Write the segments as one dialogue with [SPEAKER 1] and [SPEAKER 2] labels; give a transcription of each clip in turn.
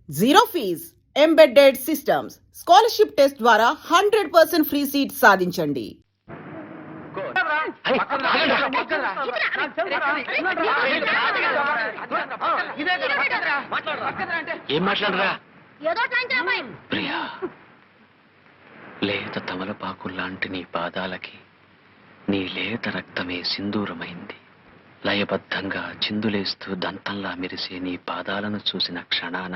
[SPEAKER 1] Zero fees embedded systems scholarship test ద్వారా 100% free seat సాధించండి.
[SPEAKER 2] ఏం మాట్లాడరా ప్రియా, లేత తమలపాకు లాంటి నీ పాదాలకి నీ లేత రక్తమే సింధూరమైంది. లయబద్ధంగా చిందులేస్తూ దంతంలా మెరిసే నీ పాదాలను చూసిన క్షణాన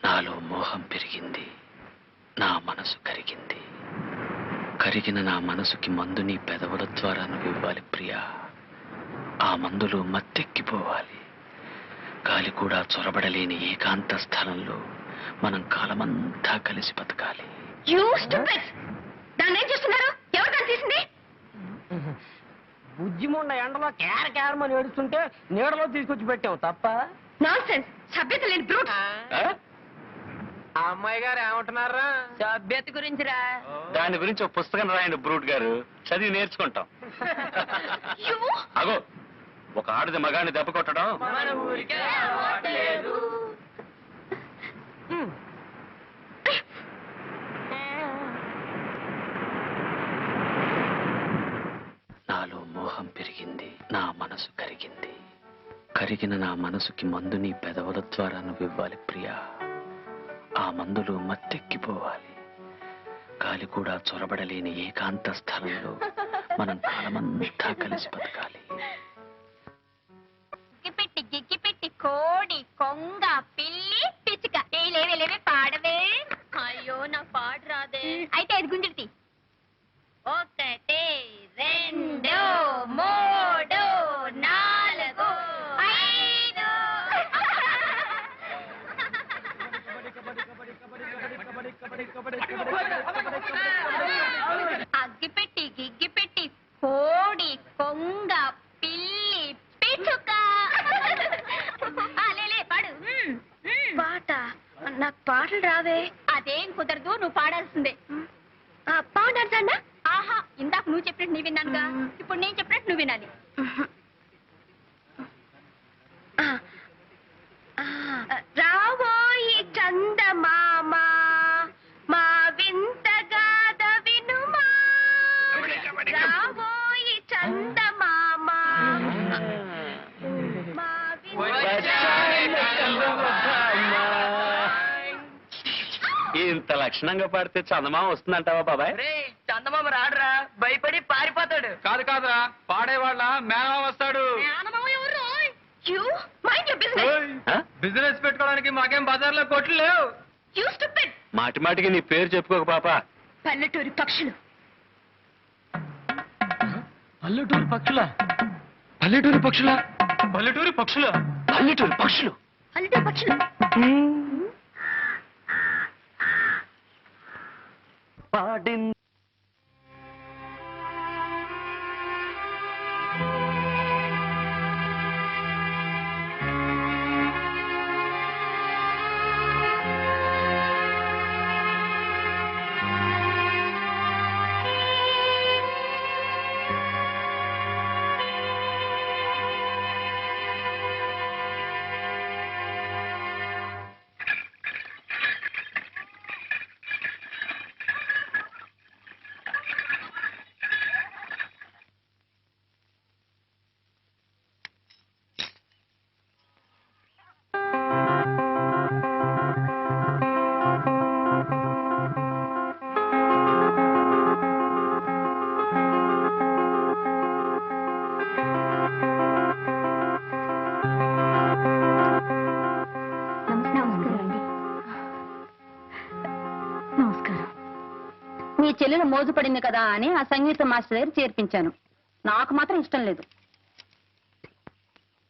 [SPEAKER 2] నాలో మోహం పెరిగింది, నా మనసు కరిగింది. కరిగిన నా మనసుకి మందు నీ పెదవుల ద్వారా నువ్వు ఇవ్వాలి ప్రియా. ఆ మందులో మత్తెక్కిపోవాలి. గాలి కూడా చొరబడలేని ఏకాంత స్థలంలో మనం కాలమంతా కలిసి బతకాలి.
[SPEAKER 3] బుజ్జిముండ ఎండలో కేరమని ఏడుస్తుంటే నీడలో తీసుకొచ్చి పెట్టావు తప్ప.
[SPEAKER 4] నాన్సెన్స్, సభ్యత లేని బ్రూట్.
[SPEAKER 3] ఆ అమ్మాయి గారు ఏమంటున్నారా?
[SPEAKER 4] సభ్యత గురించిరా.
[SPEAKER 2] దాని గురించి ఒక పుస్తకం రాయండి బ్రూట్ గారు, చదివి నేర్చుకుంటాం. అగో, ఒక ఆడది మగాన్ని దెబ్బ కొట్టడం
[SPEAKER 3] మన ఊరికే అలవాట్లేదు.
[SPEAKER 2] నాలో మోహం పెరిగింది, నా మనసు కరిగింది. కరిగిన నా మనసుకి మందు నీ పెదవుల ద్వారా నువ్వు ఇవ్వాలి ప్రియా. ఆ మందులో మత్తెక్కిపోవాలి. గాలి కూడా చొరబడలేని ఏకాంత స్థలంలో మనం కాలమంతా కలిసి బతకాలి.
[SPEAKER 4] గిగ్గిపెట్టి కోడి కొంగ పిల్లి పిచ్చుక లేవే పాడవే. అయ్యో నా పాట రాదే. అయితే అది గుంజుడి. 1 2 3 4 5. అగ్గిపెట్టి గిగ్గిపెట్టి కోడి కొంగ పిల్లి పిచ్చుక. లే పాడు. పాట నాకు పాటలు రావే. అదేం కుదరదు, నువ్వు పాడాల్సిందే. పాడాల్సన్నా? ఆహా, ఇందాక నువ్వు చెప్పినట్టు నీ విన్నానుగా, ఇప్పుడు నేను చెప్పినట్టు నువ్వు వినాలి. రావోయి చందమామ మా వింతగాథ వినుమా. రావోయి చందమామ మా
[SPEAKER 2] ఇంత లక్షణంగా పాడితే చందమామ వస్తుందంటావా బాబాయ్?
[SPEAKER 3] చందమామ రాడురా, భయపడి పారిపోతాడు. కాదు కాదురా, పాడేవాళ్ళ మేనమామ వస్తాడు. బిజినెస్ పెట్టుకోవడానికి మాకేం బజార్లో కొట్లు లేవు.
[SPEAKER 2] మాటి మాటికి నీ పేరు చెప్పుకోక పాప.
[SPEAKER 4] పల్లెటూరి పక్షులు.
[SPEAKER 3] పల్లెటూరు పక్షుల పల్లెటూరు పక్షుల పల్లెటూరు పక్షుల
[SPEAKER 2] పల్లెటూరు పక్షులు.
[SPEAKER 4] పల్లెటూరి పక్షులు.
[SPEAKER 2] పాడింది
[SPEAKER 4] మీ చెల్లెలు మోజు పడింది కదా అని ఆ సంగీత మాస్టర్ దగ్గర చేర్పించాను. నాకు మాత్రం ఇష్టం లేదు.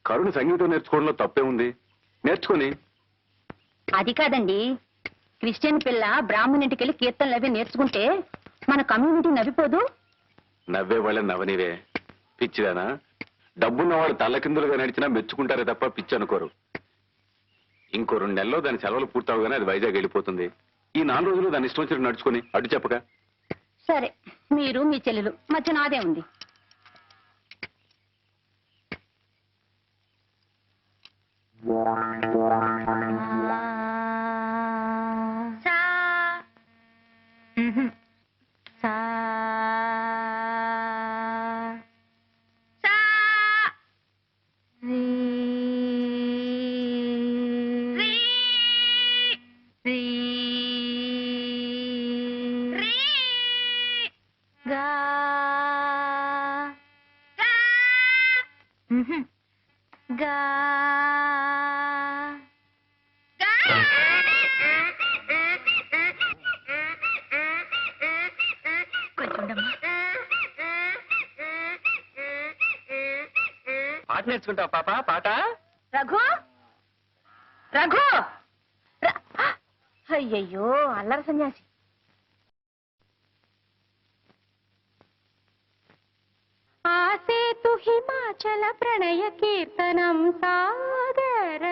[SPEAKER 5] కరుణ సంగీతం నేర్చుకోవడంలో తప్పే ఉంది, నేర్చుకొని.
[SPEAKER 4] అది కాదండి, క్రిస్టియన్ పిల్ల బ్రాహ్మణింటికి వెళ్ళి కీర్తనలు అవి నేర్చుకుంటే మన కమ్యూనిటీ నవ్విపోదు.
[SPEAKER 5] నవ్వే వాళ్ళని నవ్వనివే పిచ్చిదానా. డబ్బున్నవాడు తల్లకిందులుగా నడిచినా మెచ్చుకుంటారే తప్ప పిచ్చి అనుకోరు. ఇంకో 2 నెలల్లో దాని సెలవులు పూర్తవగానే అది వైజాగ్ వెళ్ళిపోతుంది. ఈ 4 రోజులు దాని ఇష్టం వచ్చినట్టు నడుచుకొని అడ్డు చెప్పక.
[SPEAKER 4] సరే, మీరు మీ చెల్లెలు మధ్య నాదే ఉంది.
[SPEAKER 3] నేర్చుకుంటావు పాప పాట?
[SPEAKER 4] రఘు రఘు అయ్యయ్యో అల్లరి సన్యాసి. ఆసేతు హిమాచల ప్రణయ కీర్తనం సాగర.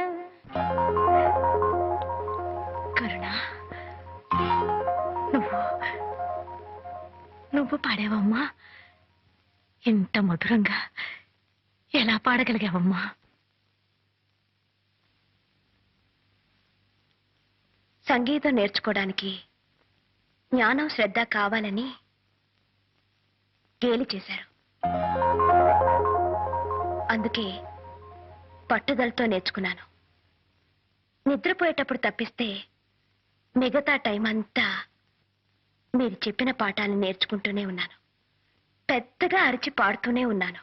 [SPEAKER 4] కరుణ నువ్వు పాడావమ్మా, ఇంత మధురంగా ఎలా పాడగలిగావమ్మా? సంగీతం నేర్చుకోవడానికి జ్ఞానం శ్రద్ధ కావాలని గేలి చేశారు. అందుకే పట్టుదలతో నేర్చుకున్నాను. నిద్రపోయేటప్పుడు తప్పిస్తే మిగతా టైం అంతా మీరు చెప్పిన పాఠాలను నేర్చుకుంటూనే ఉన్నాను. పెద్దగా అరిచి పాడుతూనే ఉన్నాను.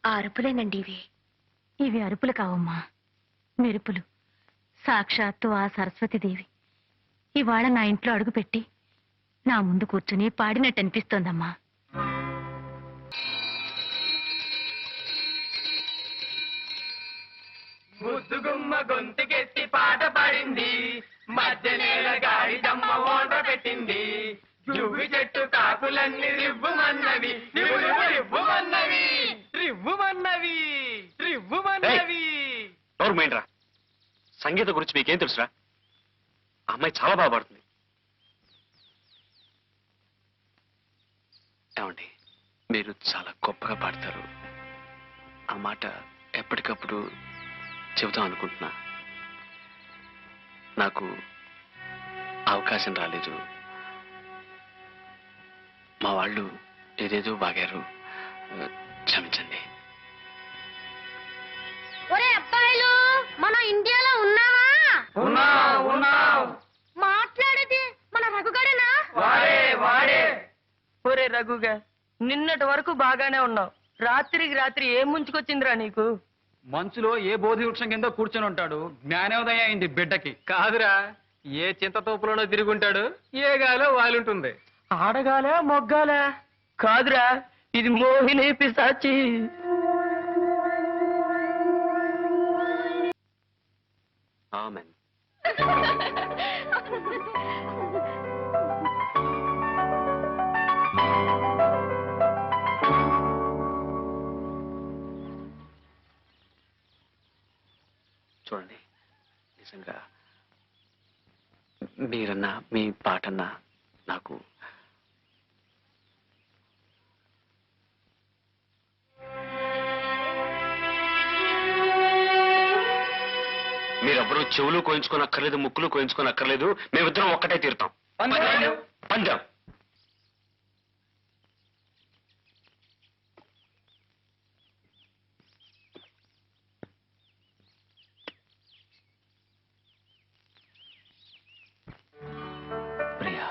[SPEAKER 4] ఆ అరుపులేనండి ఇవి. ఇవి అరుపులు కావమ్మా, మెరుపులు. సాక్షాత్తు ఆ సరస్వతీదేవి ఇవాళ నా ఇంట్లో అడుగుపెట్టి నా ముందు కూర్చుని పాడినట్టు అనిపిస్తోందమ్మా.
[SPEAKER 3] ముద్దుగుమ్మ గొంతుకెత్తి పాట పాడింది, మధ్య నేల గాడి దమ్మ ఓట పెట్టింది. జువ్వి చెట్టు కాకులన్నీ రివ్వుమన్నవి, రివ్వుమన్నవి, రివ్వుమన్నవి, రివ్వుమన్నవి.
[SPEAKER 2] నోరుమేంట్రా, సంగీతం గురించి మీకేం తెలుసురా? ఆ అమ్మాయి చాలా బాగా పాడుతుంది. ఏమండి, మీరు చాలా గొప్పగా పాడతారు. ఆ మాట ఎప్పటికప్పుడు చెబుతాం అనుకుంటున్నా. నాకు అవకాశం రాలేదు. మా వాళ్ళు ఏదేదో బాగారు, క్షమించండి.
[SPEAKER 4] ఒరే అబ్బాయిలు, మనం ఇండియాలో ఉన్నావా? మాట్లాడేది మన రఘుగాడేనా?
[SPEAKER 3] వాడే.
[SPEAKER 6] ఒరే రఘుగా, నిన్నటి వరకు బాగానే ఉన్నావు. రాత్రికి రాత్రి ఏం ముంచుకొచ్చిందిరా నీకు?
[SPEAKER 3] మంచులో ఏ బోధి వృక్షం కింద కూర్చొని ఉంటాడు, జ్ఞానోదయం అయింది బిడ్డకి. కాదురా, ఏ చింతతోపులోనో తిరుగుంటాడు, ఏ గాలో వాలుంటుంది.
[SPEAKER 6] ఆడగాలే మొగ్గాలే? కాదురా, ఇది మోహిని పిశాచి.
[SPEAKER 2] ఆమెన్. చూడండి, నిజంగా మీరన్నా మీ పాటన్నా నాకు మీరెవ్వరూ చెవులు కోయించుకోనక్కర్లేదు, ముక్కులు కోయించుకోనక్కర్లేదు. మేమిద్దరం ఒక్కటే తీరుతాం. పందెం. ప్రియా,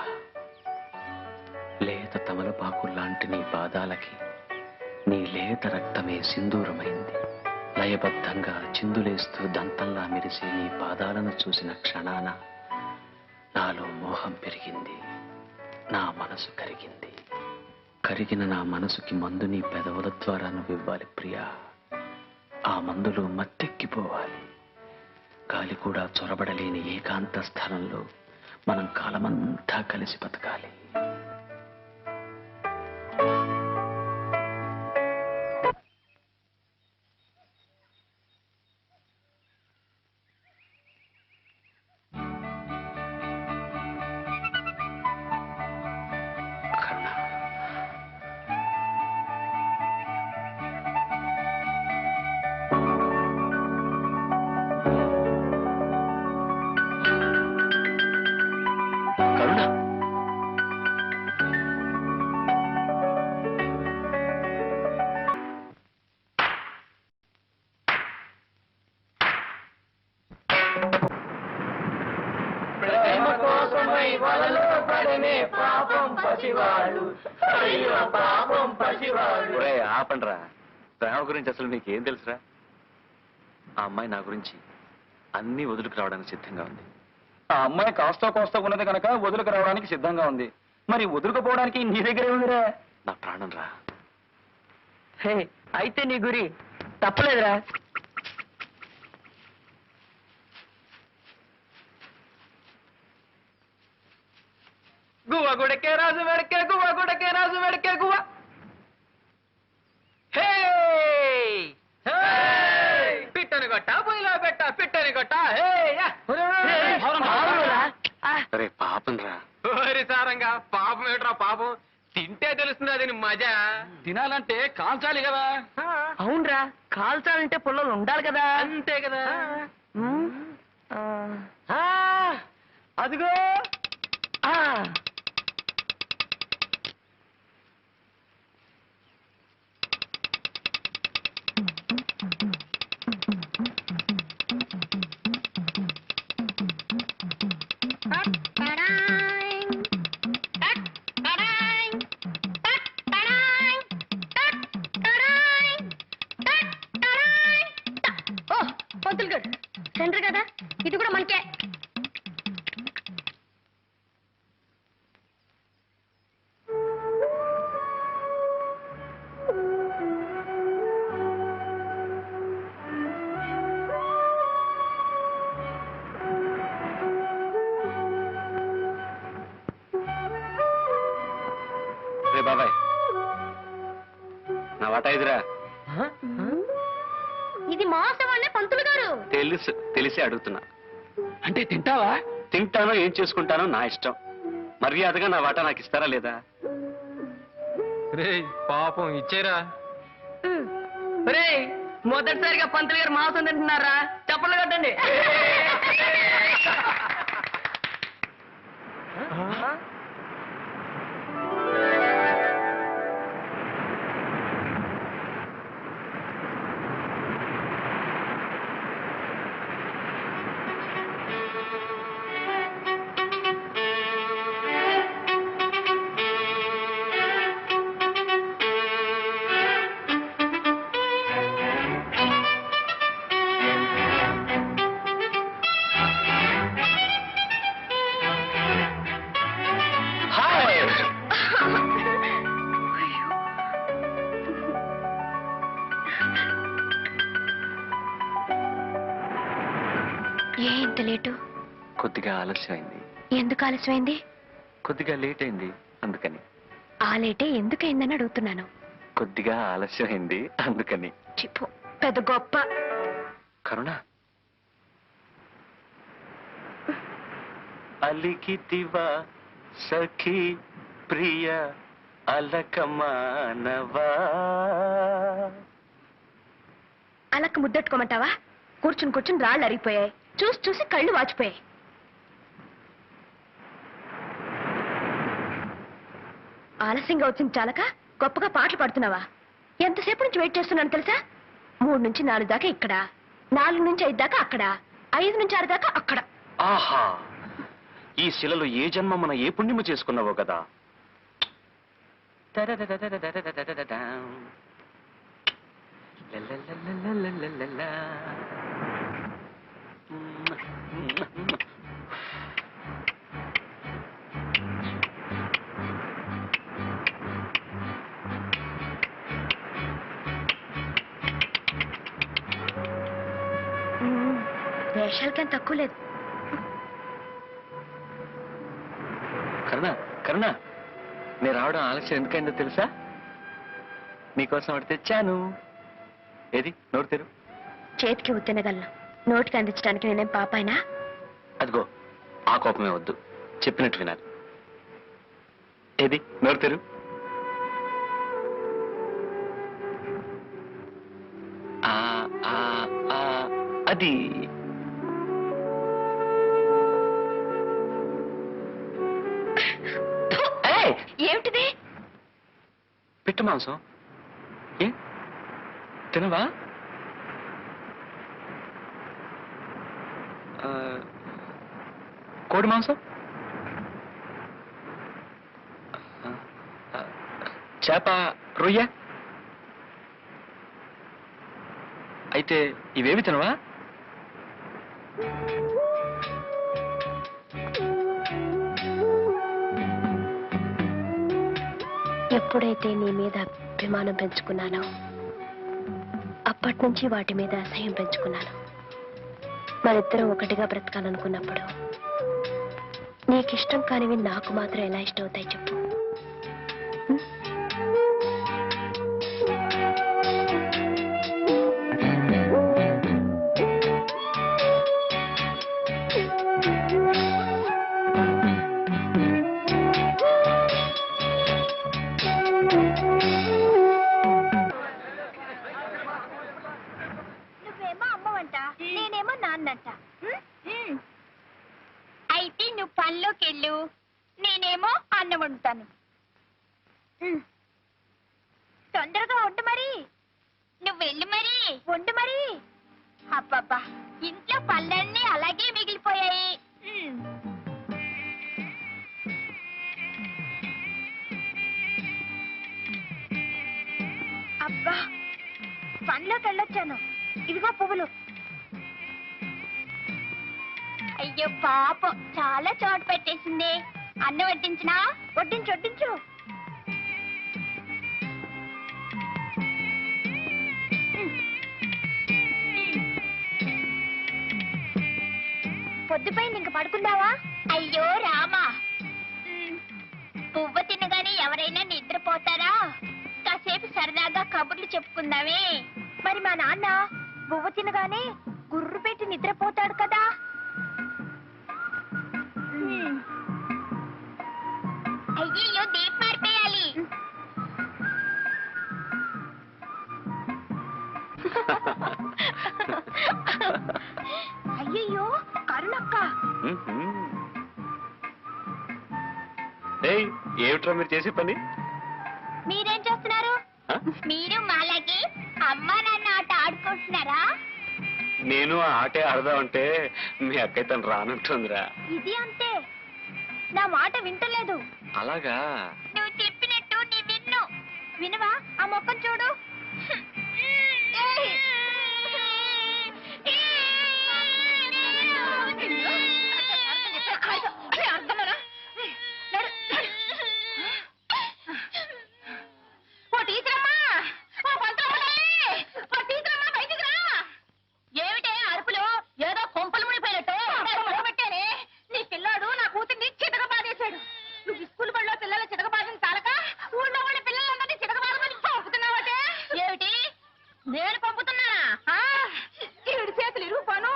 [SPEAKER 2] లేత తమలపాకు లాంటి నీ పాదాలకి నీ లేత రక్తమే సింధూరమైంది. లయబద్ధంగా చిందులేస్తూ దంతంలా మెరిసే నీ పాదాలను చూసిన క్షణాన నాలో మోహం పెరిగింది, నా మనసు కరిగింది. కరిగిన నా మనసుకి మందు నీ పెదవుల ద్వారా నువ్వు ఇవ్వాలి ప్రియా. ఆ మందులో మత్తెక్కిపోవాలి. గాలి కూడా చొరబడలేని ఏకాంత స్థలంలో మనం కాలమంతా కలిసి బతకాలి. ఆపండ్రా, ప్రేమ గురించి అసలు నీకేం తెలుసురా? ఆ అమ్మాయి నా గురించి అన్ని వదులుకు రావడానికి సిద్ధంగా ఉంది.
[SPEAKER 3] ఆ అమ్మాయి కాస్త కోస్తా ఉన్నది కనుక వదులుకు రావడానికి సిద్ధంగా ఉంది. మరి వదులుకుపోవడానికి నీ దగ్గర ఏముందిరా?
[SPEAKER 2] నా ప్రాణం రా.
[SPEAKER 6] హే, అయితే నీ గురి తప్పలేదురా.
[SPEAKER 3] గువ్వ గుడకే రాజు వెడకే గువ్వ గుడకే రాజు వెడకే గువ్వ. హే పిట్టని కొట్ట పొయ్యిలో పెట్ట పిట్టని కొట్ట. హే
[SPEAKER 2] అరే పాపం రా.
[SPEAKER 3] ఓరి సారంగా పాపం ఏట్రా పాపం. తింటే తెలుస్తుంది అది మజా. తినాలంటే కాల్చాలి కదా.
[SPEAKER 6] అవునరా, కాల్చాలంటే పుల్లలు ఉండాలి కదా.
[SPEAKER 3] అంతే కదా.
[SPEAKER 6] ఉమ్, ఆ,
[SPEAKER 3] అదిగో
[SPEAKER 6] ఆ.
[SPEAKER 4] ఓ పంతులు గారు సెంటర్ కదా, ఇది కూడా మనకే.
[SPEAKER 2] రే బాబాయ్, నా వాటా ఇదిరా.
[SPEAKER 4] ఇది మోసవాళ్ళే పంతులు గారు.
[SPEAKER 2] తెలిసి అడుగుతున్నా.
[SPEAKER 3] అంటే తింటావా?
[SPEAKER 2] తింటానో ఏం చేసుకుంటానో నా ఇష్టం. మర్యాదగా నా వాటా నాకు ఇస్తారా లేదా?
[SPEAKER 3] రే పాపం ఇచ్చేరా.
[SPEAKER 6] ఒరేయ్, మొదటిసారిగా పంతులు గారు మాంసం తింటున్నారా? చప్పట్లు కట్టండి.
[SPEAKER 4] ఏ ఇంత లేటు?
[SPEAKER 2] కొద్దిగా ఆలస్యమైంది.
[SPEAKER 4] ఎందుకు ఆలస్యమైంది?
[SPEAKER 2] కొద్దిగా లేట్ అయింది అందుకని.
[SPEAKER 4] ఆ లేటే ఎందుకైందని అడుగుతున్నాను.
[SPEAKER 2] కొద్దిగా ఆలస్యమైంది అందుకని.
[SPEAKER 4] చిప్పు పెద్ద గొప్ప.
[SPEAKER 2] కరుణ, అలికితివా సఖీ ప్రియ అలకమానవా.
[SPEAKER 4] అలక్క ముద్దెట్టుకోమంటావా? కూర్చుని కూర్చుని రాళ్ళు అరిగిపోయాయి, చూసి చూసి కళ్ళు వాచిపోయాయి. ఆలస్యంగా వచ్చింది చాలక గొప్పగా పాటలు పాడుతున్నావా? ఎంతసేపు నుంచి వెయిట్ చేస్తున్నాను తెలుసా? 3 నుంచి 4 దాకా ఇక్కడ, 4 నుంచి 5 దాకా అక్కడ, 5 నుంచి 6 దాకా అక్కడ.
[SPEAKER 2] ఆహా, ఈ శిలలో ఏ జన్మ మన ఏ పుణ్యము చేసుకున్నావో కదా.
[SPEAKER 4] వేషాలకేం తక్కువ లేదు.
[SPEAKER 2] కరుణ, కరుణ, నేను రావడం ఆలస్యం ఎందుకైందో తెలుసా? నీకోసం ఒకటి తెచ్చాను. ఏది, నోరు తెరు.
[SPEAKER 4] చేతికి ఉత్తనగలను, నోటికి అందించడానికి నేనేం పాపాయినా?
[SPEAKER 2] అదిగో, ఆ కోపమే వద్దు, చెప్పినట్టు వినాలి. ఏది, నోరు తెరు. ఆ, ఆ, ఆ, అది.
[SPEAKER 4] ఏమిటిది?
[SPEAKER 2] పిట్ట మాంసం. ఏ తినవా? కోడి మాంసం, చేప, రొయ్య. అయితే ఇవేవి తినవా?
[SPEAKER 4] ఎప్పుడైతే నీ మీద అభిమానం పెంచుకున్నానో అప్పటి నుంచి వాటి మీద అసహ్యం పెంచుకున్నాను. మనిద్దరం ఒకటిగా బ్రతకాలనుకున్నప్పుడు నీకిష్టం కానివి నాకు మాత్రం ఎలా ఇష్టం అవుతాయి చెప్పు. నువ్వేమో అమ్మవంట, నేనేమో నాన్నంట. అయితే నువ్వు పనిలోకి వెళ్ళు, నేనేమో అన్నం వండుతాను. తొందరగా వండు మరి. నువ్వు వెళ్ళు మరి, వండు మరి. అబ్బబ్బా, ఇంట్లో పళ్ళన్నీ అలాగే మిగిలిపోయాయి. అబ్బా, పనిలోకి వెళ్ళొచ్చాను. ఇదిగో పువ్వులు. అయ్యో పాపం, చాలా చోటు పెట్టేసింది. అన్నం వడ్డించినా? వడ్డించు వడ్డించు. పొద్దుపైన ఇంక పడుకుందావా? అయ్యో రామా, పువ్వు తినగానే ఎవరైనా నిద్రపోతారా? కాసేపు సరదాగా కబుర్లు చెప్పుకుందామే. మరి మా నాన్న పువ్వు తినగానే గుర్రు పెట్టి నిద్రపోతాడు కదా. అయ్యో, దీపం మారిపోయాలి. అయ్యయ్యో, కరుణక్క.
[SPEAKER 5] ఏమిట్రా మీరు చేసే పని?
[SPEAKER 4] మీరేం చేస్తున్నారు? మీరు మాలాగే అమ్మా నాన్న ఆట ఆడుకుంటున్నారా?
[SPEAKER 5] నేను ఆ ఆటే ఆడదామంటే మీ అక్కయ్య తను రానంటుందిరా.
[SPEAKER 4] ఇది అంతే, నా మాట వింటలేదు.
[SPEAKER 5] అలాగా?
[SPEAKER 4] నువ్వు చెప్పినట్టు నీ విన్ను. వినవా? ఆ మొక్కను చూడు. ఏమిటే అరుపులు? ఏదో కొంపలు మునిపోయినట్టు పెట్టానే. నీ పిల్లాడు నా కూతుర్ని చితకబాదేశాడు. నువ్వు స్కూల్ బడిలో పిల్లల చితకబాదిన చాలక ఊళ్ళో వాళ్ళ పిల్లలందరినీ చితకబాదమని పంపుతున్నావటే. ఏమిటి? నేను పంపుతున్నానా? ఏడు చేతులు ఇరుపాను.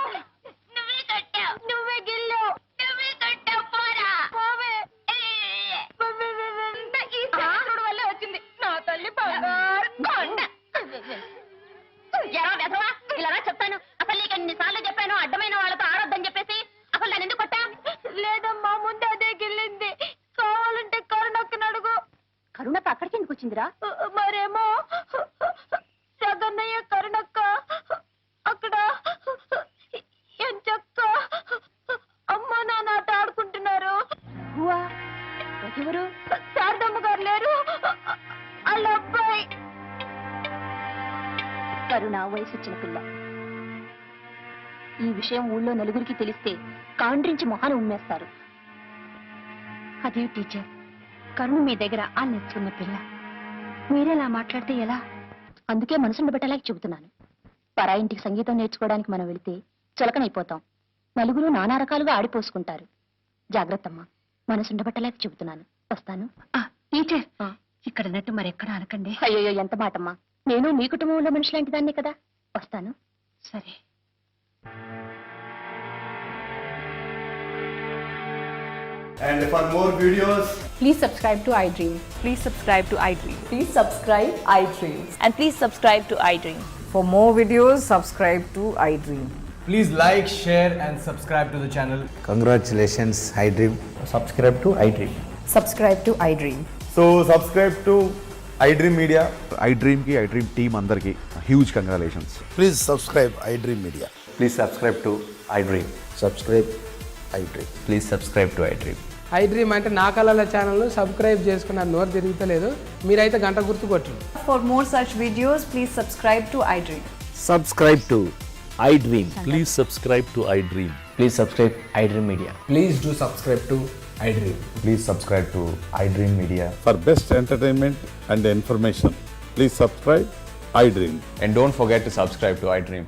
[SPEAKER 4] నువ్వే కట్టావు, నువ్వే గిల్లావు, నువ్వే కట్టావు. పోరా పోవే. ఈ శాస్త్రుడు వల్లే వచ్చింది నా తల్లి బంగారు కొండ. ఎలా వెధవా? ఇలా చెప్తాను. అసలు నీకు ఎన్నిసార్లు చెప్పాను అడ్డమైన వాళ్ళతో ఆడొద్దని చెప్పేసి. అసలు దాన్ని ఎందుకు కొట్టా? లేదమ్మా, ముందు అదే గిల్లింది. కావాలంటే కరుణక్కని అడుగు. కరుణక్క అక్కడికి ఎందుకు వచ్చిందిరా? మరేమో జగన్నయ్య కరుణక్క అక్కడ ఎంచక్క అమ్మ నాన్న ఆట ఆడుకుంటున్నారు. ఎవరు? శారదమ్మ గారు లేరు, వాళ్ళ అబ్బాయి. కరుణ వయసు వచ్చిన పిల్ల. ఈ విషయం ఊళ్ళో నలుగురికి తెలిస్తే కాండ్రించి మొహాన్ని ఉమ్మేస్తారు. అదే టీచర్, కరుణ మీ దగ్గర ఆ నేర్చుకున్న పిల్ల. మీరేలా మాట్లాడితే ఎలా? అందుకే మనసుండ పెట్టలేక చెబుతున్నాను. పరాయింటికి సంగీతం నేర్చుకోవడానికి మనం వెళితే చులకనైపోతాం. నలుగురు నానా రకాలుగా ఆడిపోసుకుంటారు. జాగ్రత్తమ్మా, మనసుండ పెట్టలేక చెబుతున్నాను. వస్తాను. టీచర్, ఇక్కడ నట్టు మరెక్కడ అనకండి. అయ్యో, ఎంత మాటమ్మా. నేను మీ కుటుంబంలో మనిషి లాంటి దాన్నే కదా. వస్తాను. సరే.
[SPEAKER 7] And for more videos,
[SPEAKER 8] Please subscribe to iDream.
[SPEAKER 9] Please subscribe to iDream.
[SPEAKER 8] Please subscribe iDream.
[SPEAKER 9] And please subscribe to iDream.
[SPEAKER 8] For more videos, subscribe to iDream.
[SPEAKER 7] please like, share and subscribe to the channel.
[SPEAKER 10] Congratulations, iDream. Subscribe to iDream.
[SPEAKER 8] Subscribe to iDream.
[SPEAKER 7] So subscribe to iDream Media.
[SPEAKER 11] iDream ki iDream team andarki huge congratulations.
[SPEAKER 10] Please subscribe iDream Media.
[SPEAKER 11] Please subscribe to iDream.
[SPEAKER 10] Subscribe iDream.
[SPEAKER 11] Please subscribe to iDream.
[SPEAKER 12] iDream అంటే నా కళల channel subscribe చేసుకున్న నోరు తిరుగుతలేదు. మీరైతే గంట గుర్తు కొట్టండి.
[SPEAKER 9] For more such videos, please subscribe to iDream.
[SPEAKER 10] Subscribe to iDream.
[SPEAKER 11] Please subscribe to iDream.
[SPEAKER 10] Please subscribe iDream Media.
[SPEAKER 7] Please do subscribe to iDream.
[SPEAKER 11] Please subscribe to iDream Media.
[SPEAKER 13] For best entertainment and information, please subscribe
[SPEAKER 11] iDream.
[SPEAKER 7] And don't forget to subscribe to iDream.